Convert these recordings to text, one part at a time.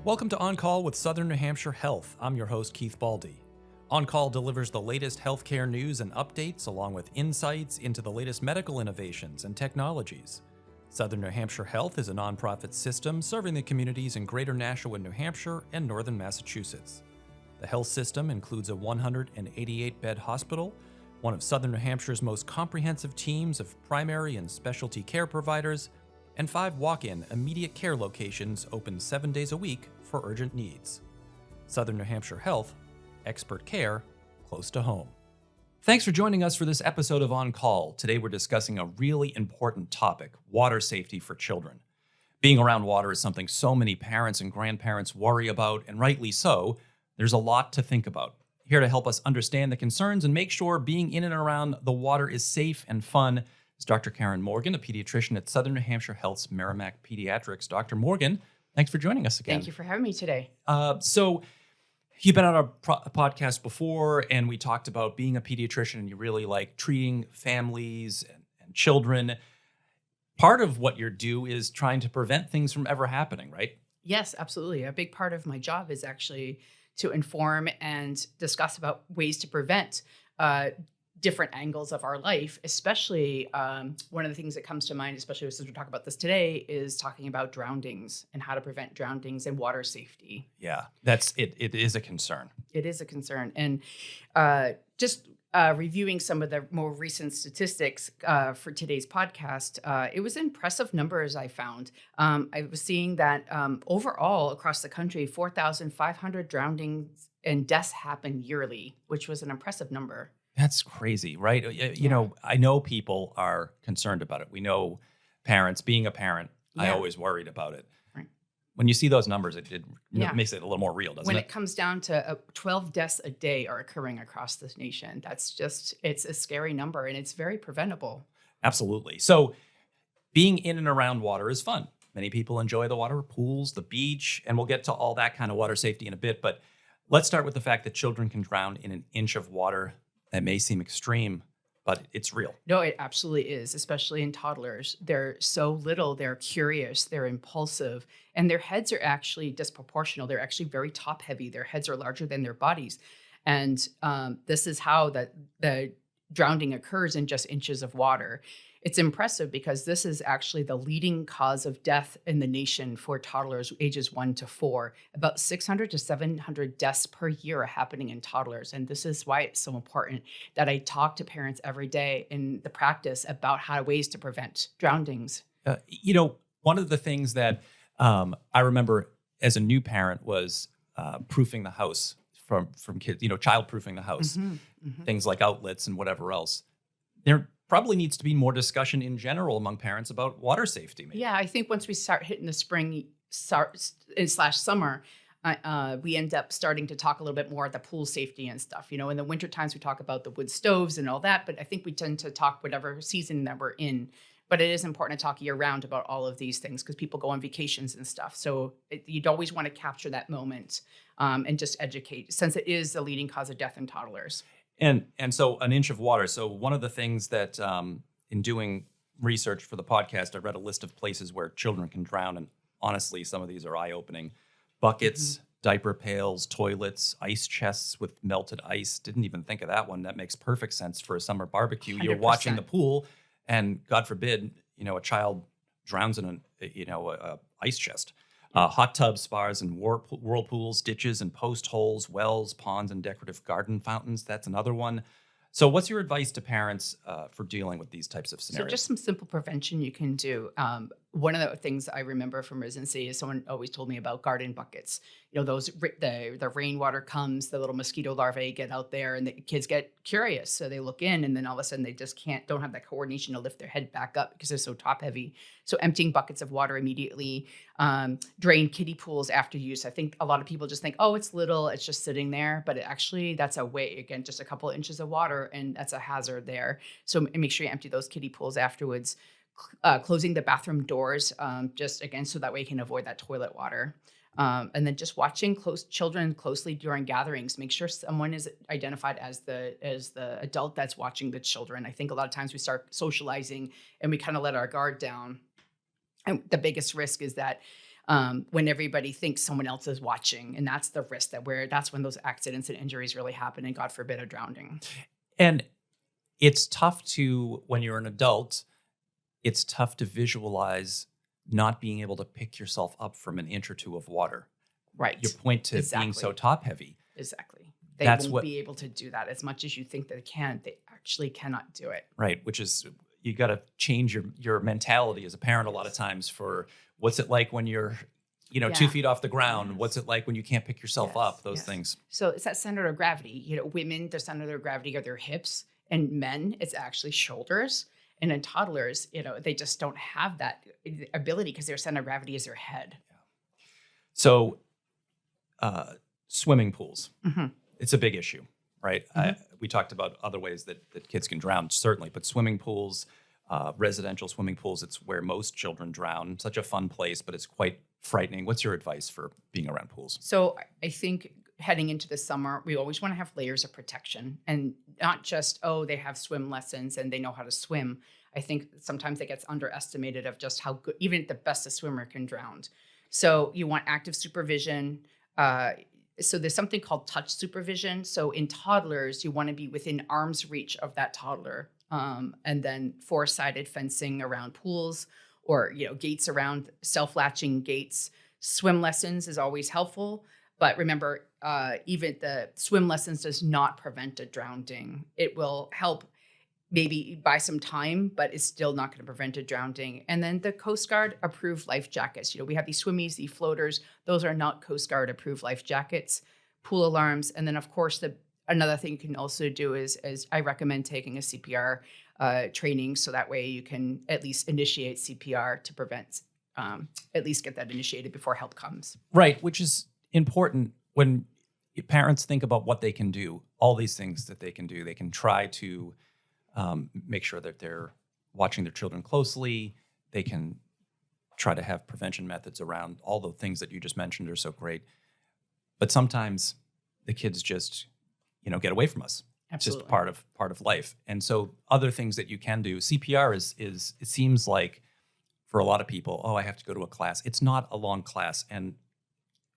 Welcome to On Call with Southern New Hampshire Health. I'm your host, Keith Baldy. On Call delivers the latest healthcare news and updates, along with insights into the latest medical innovations and technologies. Southern New Hampshire Health is a nonprofit system serving the communities in Greater Nashua, New Hampshire, and Northern Massachusetts. The health system includes a 188-bed hospital, one of Southern New Hampshire's most comprehensive teams of primary and specialty care providers, and 5 walk-in immediate care locations open 7 days a week for urgent needs. Southern New Hampshire Health, expert care close to home. Thanks for joining us for this episode of On Call. Today we're discussing a really important topic, water safety for children. Being around water is something so many parents and grandparents worry about, and rightly so. There's a lot to think about. Here to help us understand the concerns and make sure being in and around the water is safe and fun is Dr. Karen Morgan, a pediatrician at Southern New Hampshire Health's Merrimack Pediatrics. Dr. Morgan, thanks for joining us again. Thank you for having me today. So you've been on our podcast before, and we talked about being a pediatrician, and you really like treating families and children. Part of what you do is trying to prevent things from ever happening, right? Yes, absolutely. A big part of my job is actually to inform and discuss about ways to prevent different angles of our life, especially one of the things that comes to mind, especially since we're talking about this today, is talking about drownings and how to prevent drownings and water safety. Yeah, that's it. It is a concern. It is a concern. And just reviewing some of the more recent statistics for today's podcast, it was impressive numbers I found. I was seeing that overall across the country, 4,500 drownings and deaths happen yearly, which was an impressive number. That's crazy, right? You know, I know people are concerned about it. We know parents, being a parent, I always worried about it. Right. When you see those numbers, it makes it a little more real, doesn't it? When it comes down to 12 deaths a day are occurring across this nation, it's a scary number, and it's very preventable. Absolutely. So being in and around water is fun. Many people enjoy the water, pools, the beach, and we'll get to all that kind of water safety in a bit. But let's start with the fact that children can drown in an inch of water. That may seem extreme, but it's real. No, it absolutely is, especially in toddlers. They're so little, they're curious, they're impulsive, and their heads are actually disproportional. They're actually very top heavy. Their heads are larger than their bodies. And this is how the drowning occurs in just inches of water. It's impressive because this is actually the leading cause of death in the nation for toddlers ages 1 to 4. About 600 to 700 deaths per year are happening in toddlers. And this is why it's so important that I talk to parents every day in the practice about ways to prevent drownings. One of the things that I remember as a new parent was proofing the house from kids, child-proofing the house, things like outlets and whatever else. There probably needs to be more discussion in general among parents about water safety. Maybe. Yeah, I think once we start hitting the spring / summer, we end up starting to talk a little bit more about the pool safety and stuff. In the winter times, we talk about the wood stoves and all that, but I think we tend to talk whatever season that we're in. But it is important to talk year round about all of these things because people go on vacations and stuff. So you'd always want to capture that moment and just educate, since it is the leading cause of death in toddlers. And so an inch of water. So one of the things that in doing research for the podcast, I read a list of places where children can drown. And honestly, some of these are eye-opening. Buckets, diaper pails, toilets, ice chests with melted ice. Didn't even think of that one. That makes perfect sense for a summer barbecue. 100%. You're watching the pool and God forbid, a child drowns in a ice chest. Hot tubs, spas, and whirlpools, ditches and post holes, wells, ponds, and decorative garden fountains. That's another one. So what's your advice to parents for dealing with these types of scenarios? So just some simple prevention you can do. One of the things I remember from residency is someone always told me about garden buckets. The rainwater comes, the little mosquito larvae get out there, and the kids get curious. So they look in, and then all of a sudden they just don't have that coordination to lift their head back up because they're so top heavy. So emptying buckets of water immediately, drain kiddie pools after use. I think a lot of people just think, oh, it's little, it's just sitting there. But that's a way, again, just a couple of inches of water, and that's a hazard there. So make sure you empty those kiddie pools afterwards. Closing the bathroom doors, just again, so that way you can avoid that toilet water. And then just watching children closely during gatherings. Make sure someone is identified as the adult that's watching the children. I think a lot of times we start socializing and we kind of let our guard down. And the biggest risk is that when everybody thinks someone else is watching. And that's the risk that's when those accidents and injuries really happen. And God forbid a drowning. And it's tough when you're an adult, it's tough to visualize not being able to pick yourself up from an inch or two of water. Right. Your point to being so top heavy. Exactly. They won't be able to do that as much as you think they can. They actually cannot do it. Right. Which is, you got to change your mentality as a parent a lot of times for what's it like when you're, 2 feet off the ground? Yes. What's it like when you can't pick yourself up? Those things. So it's that center of gravity. Women, their center of gravity are their hips, and men, it's actually shoulders. And in toddlers, they just don't have that ability because their center of gravity is their head. Yeah. So, swimming pools, Mm-hmm. it's a big issue, right? Mm-hmm. We talked about other ways that kids can drown, certainly, but swimming pools, residential swimming pools, it's where most children drown. Such a fun place, but it's quite frightening. What's your advice for being around pools? So I think heading into the summer, we always want to have layers of protection, and not just, they have swim lessons and they know how to swim. I think sometimes it gets underestimated of just how good, even the bestest swimmer can drown. So you want active supervision. So there's something called touch supervision. So in toddlers, you want to be within arm's reach of that toddler. And then 4-sided fencing around pools, or, gates around, self-latching gates. Swim lessons is always helpful. But remember, even the swim lessons does not prevent a drowning. It will help maybe buy some time, but it's still not going to prevent a drowning. And then the Coast Guard approved life jackets. We have these swimmies, these floaters. Those are not Coast Guard approved life jackets. Pool alarms. And then, of course, another thing you can also do is I recommend taking a CPR training, so that way you can at least initiate CPR to prevent, at least get that initiated before help comes. Right, which is important when parents think about what they can do, all these things that they can do. They can try to make sure that they're watching their children closely. They can try to have prevention methods around all the things that you just mentioned are so great. But sometimes the kids just, get away from us. Absolutely. It's just part of life. And so other things that you can do, CPR is it seems like for a lot of people, I have to go to a class. It's not a long class. And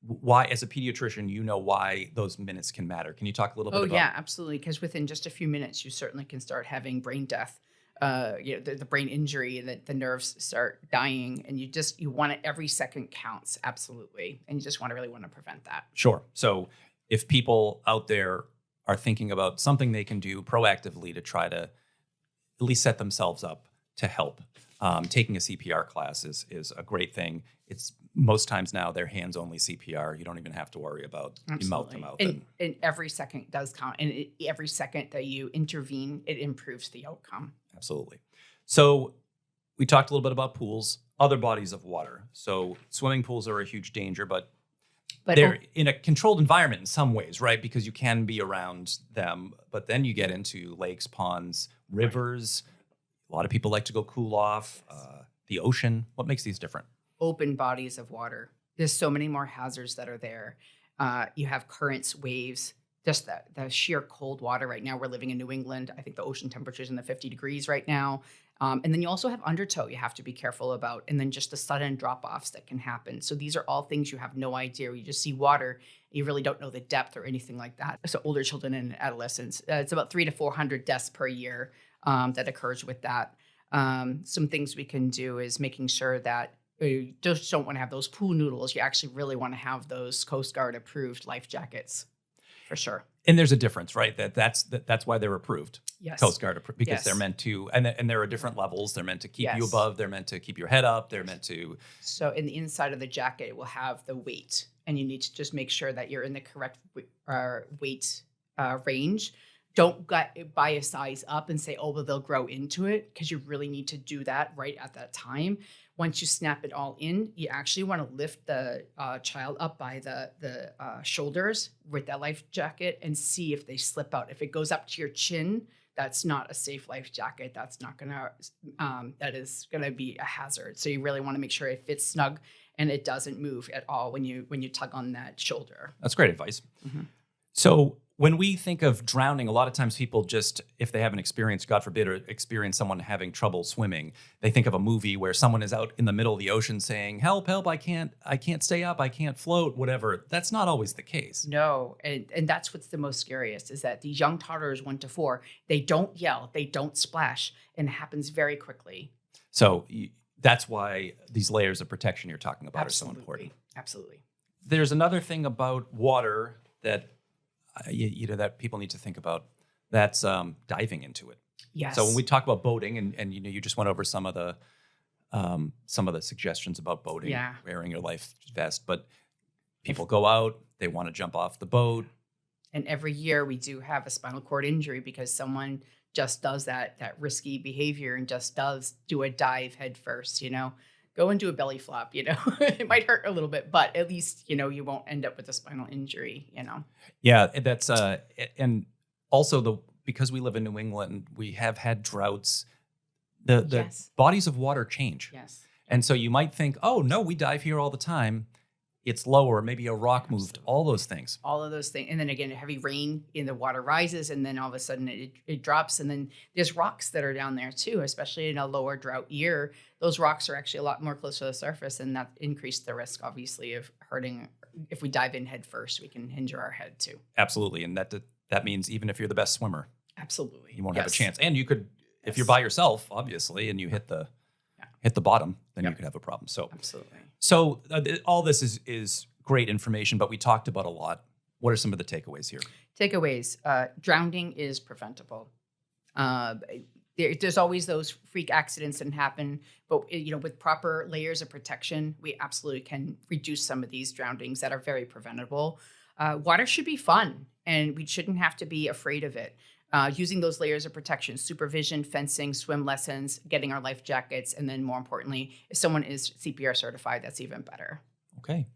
why, as a pediatrician, why those minutes can matter. Can you talk a little bit about? Oh, yeah, absolutely. Because within just a few minutes, you certainly can start having brain death, the brain injury, the nerves start dying, and you want it, every second counts. Absolutely. And you just really want to prevent that. Sure. So if people out there are thinking about something they can do proactively to try to at least set themselves up to help, taking a CPR class is a great thing. It's most times now they're hands-only CPR. You don't even have to worry about mouth to mouth. And every second does count. And every second that you intervene, it improves the outcome. Absolutely. So we talked a little bit about pools, other bodies of water. So swimming pools are a huge danger, but they're in a controlled environment in some ways, right? Because you can be around them. But then you get into lakes, ponds, rivers. Right. A lot of people like to go cool off. The ocean. What makes these different? Open bodies of water. There's so many more hazards that are there. You have currents, waves, just the sheer cold water right now. We're living in New England. I think the ocean temperature is in the 50 degrees right now. And then you also have undertow you have to be careful about. And then just the sudden drop-offs that can happen. So these are all things you have no idea. You just see water. You really don't know the depth or anything like that. So older children and adolescents, it's about 300 to 400 deaths per year that occurs with that. Some things we can do is making sure that you just don't want to have those pool noodles. You actually really want to have those Coast Guard approved life jackets, for sure. And there's a difference, right? That's why they're approved. Yes. Coast Guard approved, because Yes. they're meant to, and there are different levels. They're meant to keep you Yes. above. They're meant to keep your head up. They're meant to. So in the inside of the jacket, it will have the weight, and you need to just make sure that you're in the correct weight range. Don't buy a size up and say, well, they'll grow into it, because you really need to do that right at that time. Once you snap it all in, you actually want to lift the child up by the shoulders with that life jacket and see if they slip out. If it goes up to your chin, that's not a safe life jacket. That's not gonna. That is gonna be a hazard. So you really want to make sure it fits snug and it doesn't move at all when you tug on that shoulder. That's great advice. Mm-hmm. So When we think of drowning, a lot of times people just, if they haven't experienced, God forbid, or experience someone having trouble swimming, they think of a movie where someone is out in the middle of the ocean saying, help, help, I can't stay up, I can't float, whatever. That's not always the case. No, and that's what's the most scariest is that these young toddlers, 1 to 4, they don't yell, they don't splash, and it happens very quickly. So that's why these layers of protection you're talking about are so important. Absolutely. There's another thing about water that that people need to think about. That's diving into it. Yes. So when we talk about boating, and you just went over some of the suggestions about boating, wearing your life vest, but people go out, they want to jump off the boat. And every year we do have a spinal cord injury because someone just does that risky behavior and just does do a dive head first, Go and do a belly flop, It might hurt a little bit, but at least, you won't end up with a spinal injury, Yeah, that's and also because we live in New England, we have had droughts. The bodies of water change. Yes. And so you might think, oh no, we dive here all the time. It's lower, maybe a rock moved, all those things. All of those things. And then again, heavy rain and the water rises and then all of a sudden it drops. And then there's rocks that are down there too, especially in a lower drought year. Those rocks are actually a lot more close to the surface and that increased the risk, obviously, of hurting. If we dive in head first, we can injure our head too. Absolutely. And that means even if you're the best swimmer, absolutely, you won't have a chance. And you could, if you're by yourself, obviously, and you hit the bottom, then you could have a problem. So absolutely. So all this is great information, but we talked about a lot. What are some of the takeaways here? Takeaways. Drowning is preventable. There's always those freak accidents that happen, but with proper layers of protection, we absolutely can reduce some of these drownings that are very preventable. Water should be fun, and we shouldn't have to be afraid of it. Using those layers of protection, supervision, fencing, swim lessons, getting our life jackets, and then more importantly, if someone is CPR certified, that's even better. Okay.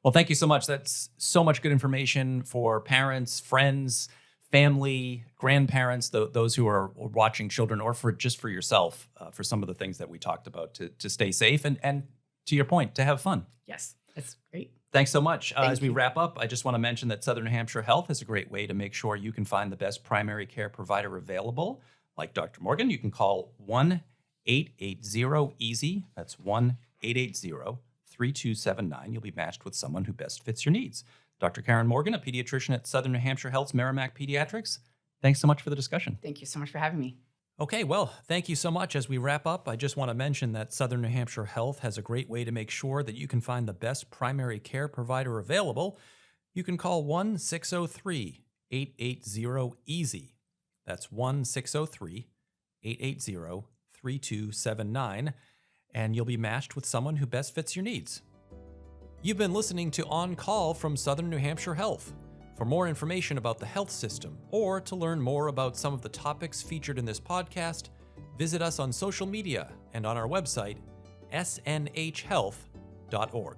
Well, thank you so much. That's so much good information for parents, friends, family, grandparents, those who are watching children, or for yourself, for some of the things that we talked about to stay safe and to your point, to have fun. Yes, that's great. Thanks so much. As we wrap up, I just want to mention that Southern New Hampshire Health is a great way to make sure you can find the best primary care provider available. Like Dr. Morgan, you can call 1-880-EASY. That's 1-880-3279. You'll be matched with someone who best fits your needs. Dr. Karen Morgan, a pediatrician at Southern New Hampshire Health's Merrimack Pediatrics. Thanks so much for the discussion. Thank you so much for having me. Okay, well, thank you so much. As we wrap up, I just want to mention that Southern New Hampshire Health has a great way to make sure that you can find the best primary care provider available. You can call 1-603-880-EASY. That's 1-603-880-3279, and you'll be matched with someone who best fits your needs. You've been listening to On Call from Southern New Hampshire Health. For more information about the health system, or to learn more about some of the topics featured in this podcast, visit us on social media and on our website, snhhealth.org.